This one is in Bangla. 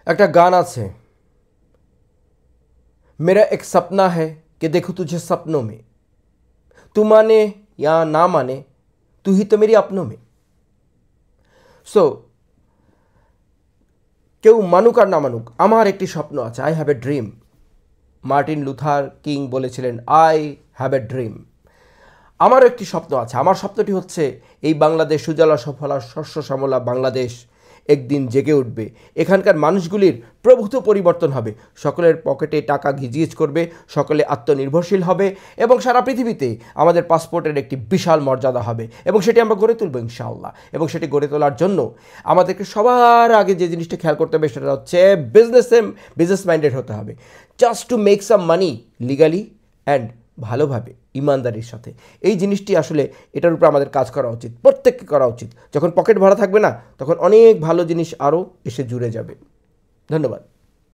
একটা গান আছে, मेरा एक सपना है कि देखो तुझे सपनों में, तू माने या ना माने तू ही तो मेरी अपनों में। সো কেউ মানুক আর না মানুক, আমার একটি স্বপ্ন আছে। I have a dream. Martin Luther king বলেছিলেন, আই হ্যাভ এ ড্রিম। আমারও একটি স্বপ্ন আছে। আমার স্বপ্নটি হচ্ছে এই বাংলাদেশ সুজলা সফলা শস্য শ্যামলা বাংলাদেশ একদিন জেগে উঠবে। এখানকার মানুষগুলির প্রভূত পরিবর্তন হবে, সকলের পকেটে টাকা ঘিজিজ করবে, সকলে আত্মনির্ভরশীল হবে এবং সারা পৃথিবীতে আমাদের পাসপোর্টের একটি বিশাল মর্যাদা হবে এবং সেটি আমরা গড়ে তুলব ইনশাআল্লাহ। এবং সেটি গড়ে তোলার জন্য আমাদেরকে সবার আগে যে জিনিসটা খেয়াল করতে হবে সেটা হচ্ছে বিজনেস মাইন্ডেড হতে হবে। Just to make some money legally and ভালোভাবে ইমানদারির সাথে। এই জিনিসটি আসলে এটার উপর আমাদের কাজ করা উচিত, প্রত্যেককে করা উচিত। যখন পকেট ভরা থাকবে না, তখন অনেক ভালো জিনিস আরও এসে জুড়ে যাবে। ধন্যবাদ।